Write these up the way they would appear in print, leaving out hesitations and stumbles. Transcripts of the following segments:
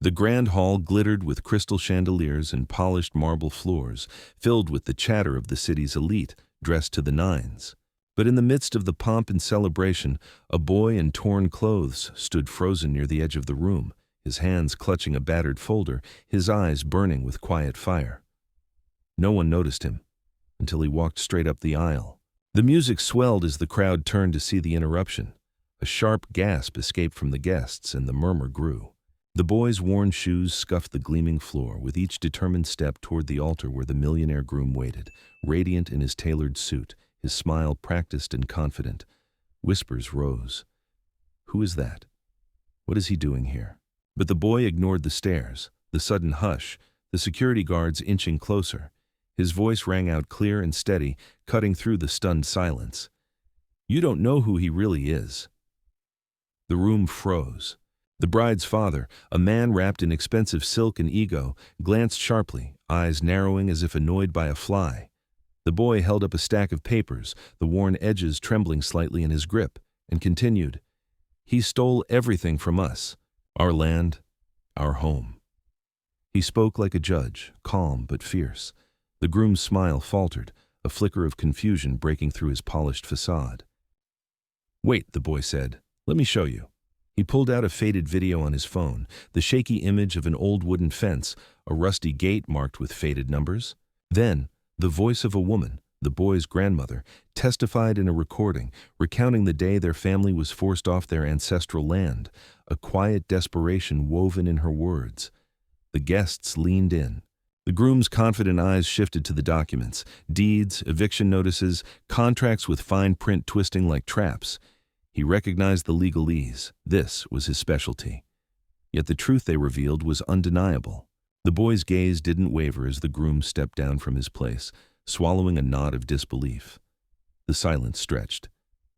The grand hall glittered with crystal chandeliers and polished marble floors, filled with the chatter of the city's elite, dressed to the nines. But in the midst of the pomp and celebration, a boy in torn clothes stood frozen near the edge of the room, his hands clutching a battered folder, his eyes burning with quiet fire. No one noticed him, until he walked straight up the aisle. The music swelled as the crowd turned to see the interruption. A sharp gasp escaped from the guests, and the murmur grew. The boy's worn shoes scuffed the gleaming floor, with each determined step toward the altar where the millionaire groom waited, radiant in his tailored suit, his smile practiced and confident. Whispers rose. "Who is that? What is he doing here?" But the boy ignored the stares, the sudden hush, the security guards inching closer. His voice rang out clear and steady, cutting through the stunned silence. "You don't know who he really is." The room froze. The bride's father, a man wrapped in expensive silk and ego, glanced sharply, eyes narrowing as if annoyed by a fly. The boy held up a stack of papers, the worn edges trembling slightly in his grip, and continued, "He stole everything from us, our land, our home." He spoke like a judge, calm but fierce. The groom's smile faltered, a flicker of confusion breaking through his polished facade. "Wait," the boy said. "Let me show you." He pulled out a faded video on his phone, the shaky image of an old wooden fence, a rusty gate marked with faded numbers. Then, the voice of a woman, the boy's grandmother, testified in a recording, recounting the day their family was forced off their ancestral land, a quiet desperation woven in her words. The guests leaned in. The groom's confident eyes shifted to the documents, deeds, eviction notices, contracts with fine print twisting like traps. He recognized the legalese. This was his specialty. Yet the truth they revealed was undeniable. The boy's gaze didn't waver as the groom stepped down from his place, swallowing a nod of disbelief. The silence stretched.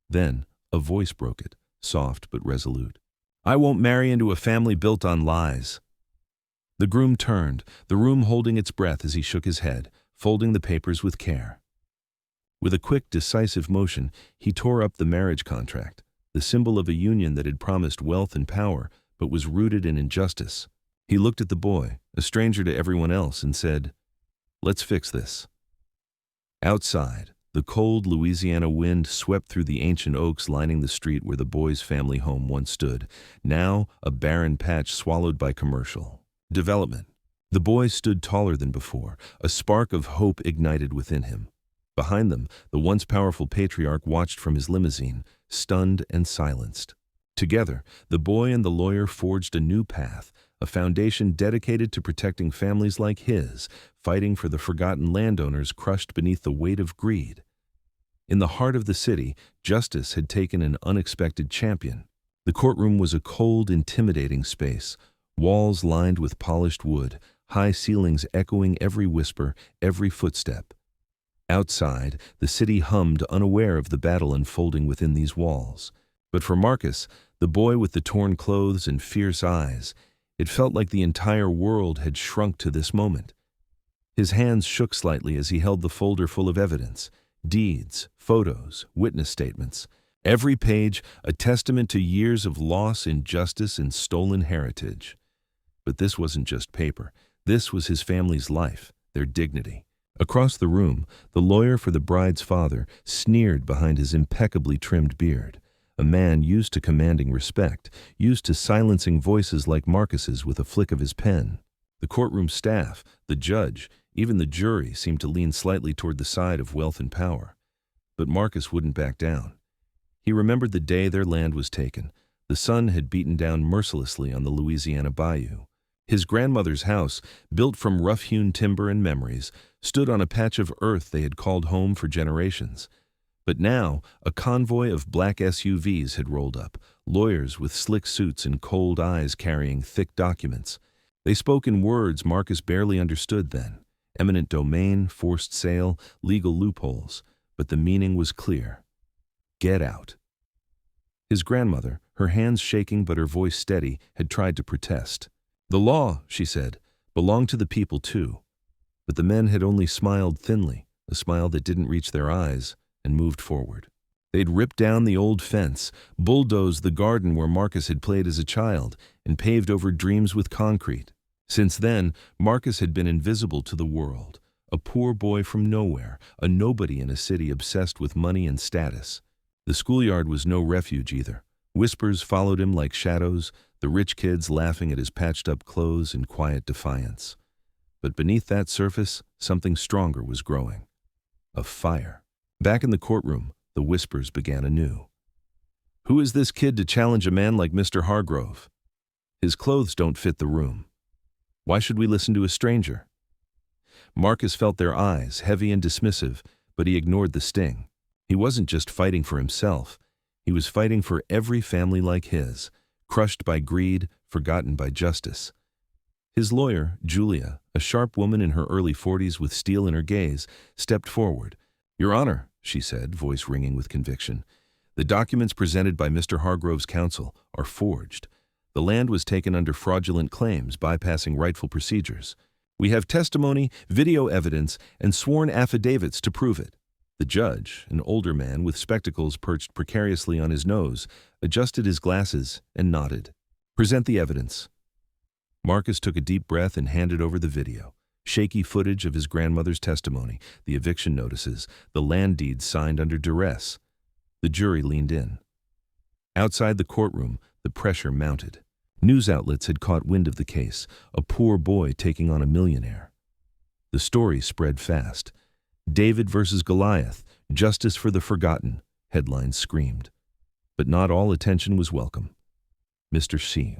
Then, a voice broke it, soft but resolute. "I won't marry into a family built on lies." The groom turned, the room holding its breath as he shook his head, folding the papers with care. With a quick, decisive motion, he tore up the marriage contract, the symbol of a union that had promised wealth and power, but was rooted in injustice. He looked at the boy, a stranger to everyone else, and said, "Let's fix this." Outside, the cold Louisiana wind swept through the ancient oaks lining the street where the boy's family home once stood, now a barren patch swallowed by commercial development. The boy stood taller than before, a spark of hope ignited within him. Behind them, the once powerful patriarch watched from his limousine, stunned and silenced. Together, the boy and the lawyer forged a new path, a foundation dedicated to protecting families like his, fighting for the forgotten landowners crushed beneath the weight of greed. In the heart of the city, justice had taken an unexpected champion. The courtroom was a cold, intimidating space, walls lined with polished wood, high ceilings echoing every whisper, every footstep. Outside, the city hummed, unaware of the battle unfolding within these walls. But for Marcus, the boy with the torn clothes and fierce eyes, it felt like the entire world had shrunk to this moment. His hands shook slightly as he held the folder full of evidence, deeds, photos, witness statements. Every page a testament to years of loss, injustice, and stolen heritage. But this wasn't just paper. This was his family's life, their dignity. Across the room, the lawyer for the bride's father sneered behind his impeccably trimmed beard, a man used to commanding respect, used to silencing voices like Marcus's with a flick of his pen. The courtroom staff, the judge, even the jury seemed to lean slightly toward the side of wealth and power. But Marcus wouldn't back down. He remembered the day their land was taken. The sun had beaten down mercilessly on the Louisiana bayou. His grandmother's house, built from rough-hewn timber and memories, stood on a patch of earth they had called home for generations. But now, a convoy of black SUVs had rolled up, lawyers with slick suits and cold eyes carrying thick documents. They spoke in words Marcus barely understood then. Eminent domain, forced sale, legal loopholes. But the meaning was clear. Get out. His grandmother, her hands shaking but her voice steady, had tried to protest. "The law," she said, "belonged to the people too." But the men had only smiled thinly, a smile that didn't reach their eyes, and moved forward. They'd ripped down the old fence, bulldozed the garden where Marcus had played as a child, and paved over dreams with concrete. Since then, Marcus had been invisible to the world, a poor boy from nowhere, a nobody in a city obsessed with money and status. The schoolyard was no refuge either. Whispers followed him like shadows, the rich kids laughing at his patched-up clothes in quiet defiance. But beneath that surface, something stronger was growing. A fire. Back in the courtroom, the whispers began anew. Who is this kid to challenge a man like Mr. Hargrove? His clothes don't fit the room. Why should we listen to a stranger? Marcus felt their eyes, heavy and dismissive, but he ignored the sting. He wasn't just fighting for himself. He was fighting for every family like his, crushed by greed, forgotten by justice. His lawyer, Julia, a sharp woman in her early 40s with steel in her gaze, stepped forward. "Your Honor," she said, voice ringing with conviction, "the documents presented by Mr. Hargrove's counsel are forged. The land was taken under fraudulent claims, bypassing rightful procedures. We have testimony, video evidence, and sworn affidavits to prove it." The judge, an older man with spectacles perched precariously on his nose, adjusted his glasses and nodded. "Present the evidence." Marcus took a deep breath and handed over the video. Shaky footage of his grandmother's testimony, the eviction notices, the land deeds signed under duress. The jury leaned in. Outside the courtroom, the pressure mounted. News outlets had caught wind of the case, a poor boy taking on a millionaire. The story spread fast. "David versus Goliath, justice for the forgotten," headlines screamed. But not all attention was welcome. Mr. C.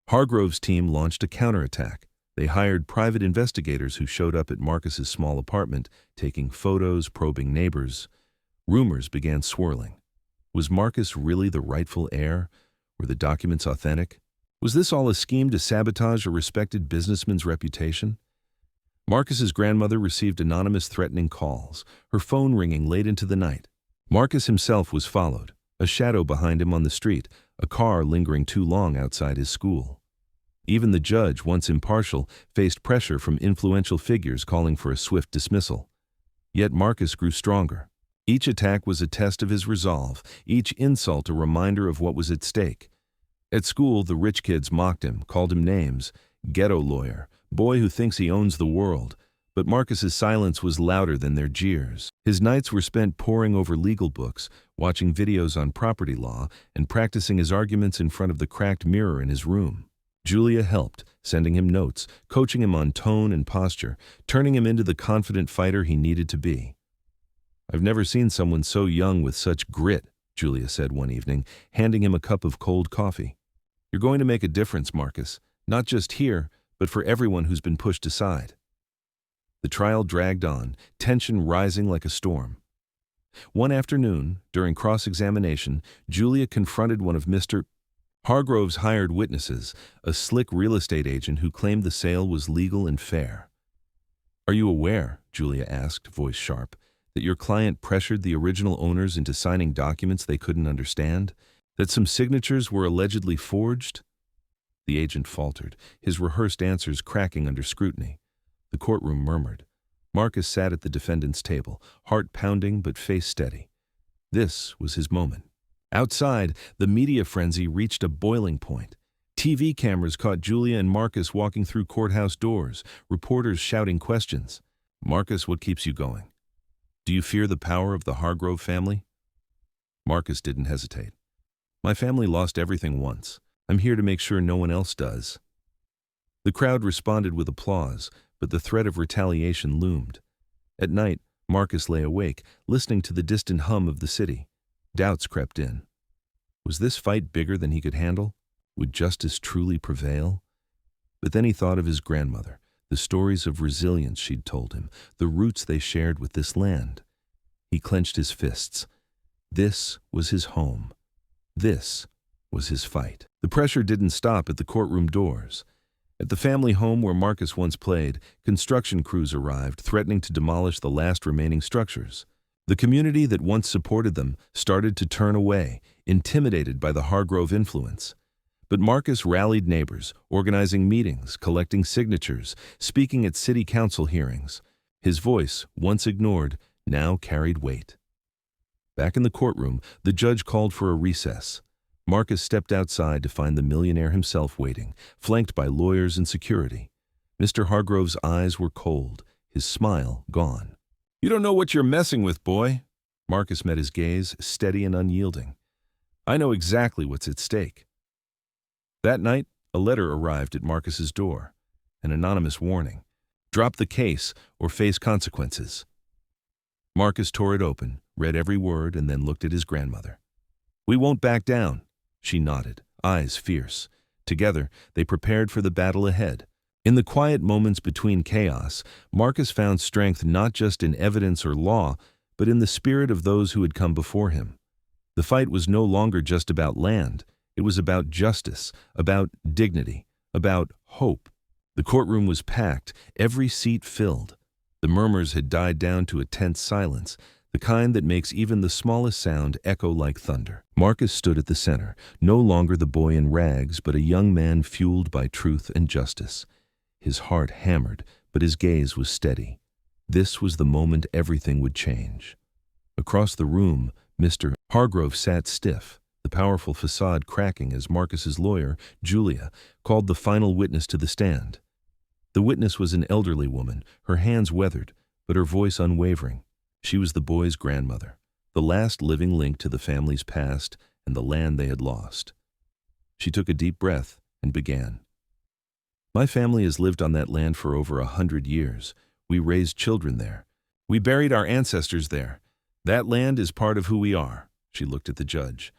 Hargrove's team launched a counterattack. They hired private investigators who showed up at Marcus's small apartment, taking photos, probing neighbors. Rumors began swirling. Was Marcus really the rightful heir? Were the documents authentic? Was this all a scheme to sabotage a respected businessman's reputation? Marcus's grandmother received anonymous threatening calls, her phone ringing late into the night. Marcus himself was followed, a shadow behind him on the street, a car lingering too long outside his school. Even the judge, once impartial, faced pressure from influential figures calling for a swift dismissal. Yet Marcus grew stronger. Each attack was a test of his resolve, each insult a reminder of what was at stake. At school, the rich kids mocked him, called him names: ghetto lawyer, boy who thinks he owns the world. But Marcus's silence was louder than their jeers. His nights were spent poring over legal books, watching videos on property law, and practicing his arguments in front of the cracked mirror in his room. Julia helped, sending him notes, coaching him on tone and posture, turning him into the confident fighter he needed to be. "I've never seen someone so young with such grit," Julia said one evening, handing him a cup of cold coffee. "You're going to make a difference, Marcus, not just here, but for everyone who's been pushed aside." The trial dragged on, tension rising like a storm. One afternoon, during cross-examination, Julia confronted one of Mr. Hargrove's hired witnesses, a slick real estate agent who claimed the sale was legal and fair. "Are you aware," Julia asked, voice sharp, "that your client pressured the original owners into signing documents they couldn't understand? That some signatures were allegedly forged?" The agent faltered, his rehearsed answers cracking under scrutiny. The courtroom murmured. Marcus sat at the defendant's table, heart pounding but face steady. This was his moment. Outside, the media frenzy reached a boiling point. TV cameras caught Julia and Marcus walking through courthouse doors, reporters shouting questions. "Marcus, what keeps you going? Do you fear the power of the Hargrove family?" Marcus didn't hesitate. "My family lost everything once. I'm here to make sure no one else does." The crowd responded with applause, but the threat of retaliation loomed. At night, Marcus lay awake, listening to the distant hum of the city. Doubts crept in. Was this fight bigger than he could handle? Would justice truly prevail? But then he thought of his grandmother, the stories of resilience she'd told him, the roots they shared with this land. He clenched his fists. This was his home. This was his fight. The pressure didn't stop at the courtroom doors. At the family home where Marcus once played, construction crews arrived, threatening to demolish the last remaining structures. The community that once supported them started to turn away, intimidated by the Hargrove influence. But Marcus rallied neighbors, organizing meetings, collecting signatures, speaking at city council hearings. His voice, once ignored, now carried weight. Back in the courtroom, the judge called for a recess. Marcus stepped outside to find the millionaire himself waiting, flanked by lawyers and security. Mr. Hargrove's eyes were cold, his smile gone. "You don't know what you're messing with, boy." Marcus met his gaze, steady and unyielding. "I know exactly what's at stake." That night, a letter arrived at Marcus's door, an anonymous warning. Drop the case or face consequences. Marcus tore it open, read every word, and then looked at his grandmother. "We won't back down." She nodded, eyes fierce. Together, they prepared for the battle ahead. In the quiet moments between chaos, Marcus found strength not just in evidence or law, but in the spirit of those who had come before him. The fight was no longer just about land. It was about justice, about dignity, about hope. The courtroom was packed, every seat filled. The murmurs had died down to a tense silence, the kind that makes even the smallest sound echo like thunder. Marcus stood at the center, no longer the boy in rags, but a young man fueled by truth and justice. His heart hammered, but his gaze was steady. This was the moment everything would change. Across the room, Mr. Hargrove sat stiff, the powerful facade cracking as Marcus's lawyer, Julia, called the final witness to the stand. The witness was an elderly woman, her hands weathered, but her voice unwavering. She was the boy's grandmother, the last living link to the family's past and the land they had lost. She took a deep breath and began. "My family has lived on that land for over 100 years. We raised children there. We buried our ancestors there. That land is part of who we are." She looked at the judge.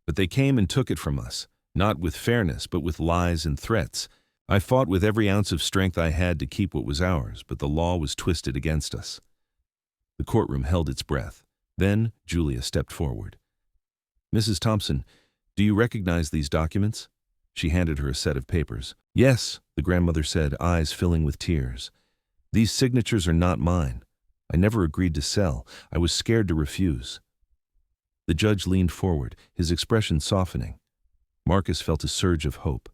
"But they came and took it from us, not with fairness, but with lies and threats. I fought with every ounce of strength I had to keep what was ours, but the law was twisted against us." The courtroom held its breath. Then Julia stepped forward. "Mrs. Thompson, do you recognize these documents?" She handed her a set of papers. "Yes," the grandmother said, eyes filling with tears. "These signatures are not mine. I never agreed to sell. I was scared to refuse." The judge leaned forward, his expression softening. Marcus felt a surge of hope.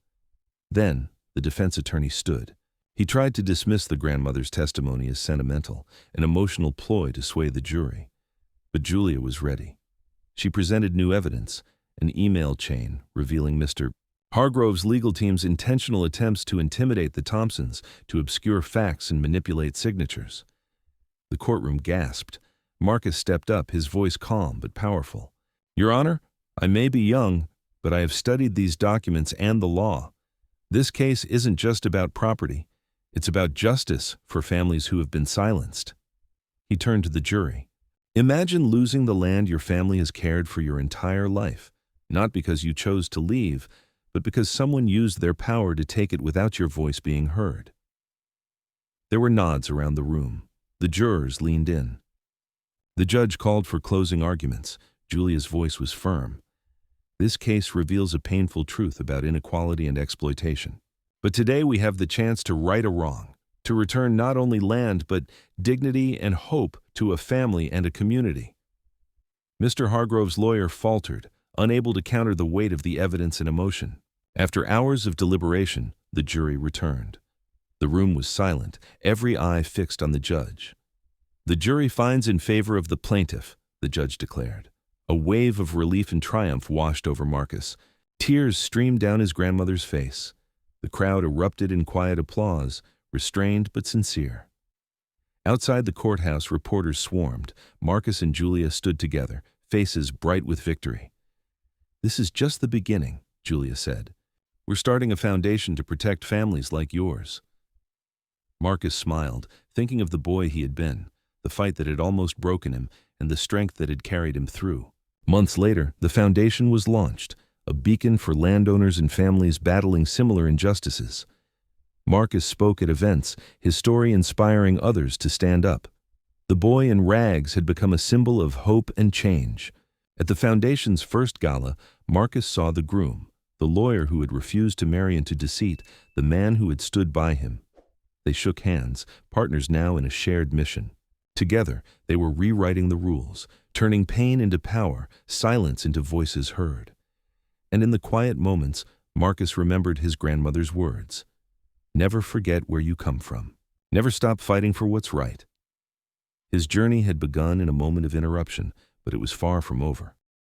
Then the defense attorney stood. He tried to dismiss the grandmother's testimony as sentimental, an emotional ploy to sway the jury. But Julia was ready. She presented new evidence, an email chain revealing Mr. Hargrove's legal team's intentional attempts to intimidate the Thompsons, to obscure facts and manipulate signatures. The courtroom gasped. Marcus stepped up, his voice calm but powerful. "Your Honor, I may be young, but I have studied these documents and the law. This case isn't just about property. It's about justice for families who have been silenced." He turned to the jury. "Imagine losing the land your family has cared for your entire life, not because you chose to leave, but because someone used their power to take it without your voice being heard." There were nods around the room. The jurors leaned in. The judge called for closing arguments. Julia's voice was firm. "This case reveals a painful truth about inequality and exploitation. But today we have the chance to right a wrong, to return not only land but dignity and hope to a family and a community." Mr. Hargrove's lawyer faltered, unable to counter the weight of the evidence and emotion. After hours of deliberation, the jury returned. The room was silent, every eye fixed on the judge. "The jury finds in favor of the plaintiff," the judge declared. A wave of relief and triumph washed over Marcus. Tears streamed down his grandmother's face. The crowd erupted in quiet applause, restrained but sincere. Outside the courthouse, reporters swarmed. Marcus and Julia stood together, faces bright with victory. "This is just the beginning," Julia said. "We're starting a foundation to protect families like yours." Marcus smiled, thinking of the boy he had been, the fight that had almost broken him, and the strength that had carried him through. Months later, the foundation was launched, a beacon for landowners and families battling similar injustices. Marcus spoke at events, his story inspiring others to stand up. The boy in rags had become a symbol of hope and change. At the foundation's first gala, Marcus saw the groom, the lawyer who had refused to marry into deceit, the man who had stood by him. They shook hands, partners now in a shared mission. Together, they were rewriting the rules, turning pain into power, silence into voices heard. And in the quiet moments, Marcus remembered his grandmother's words. "Never forget where you come from. Never stop fighting for what's right." His journey had begun in a moment of interruption, but it was far from over.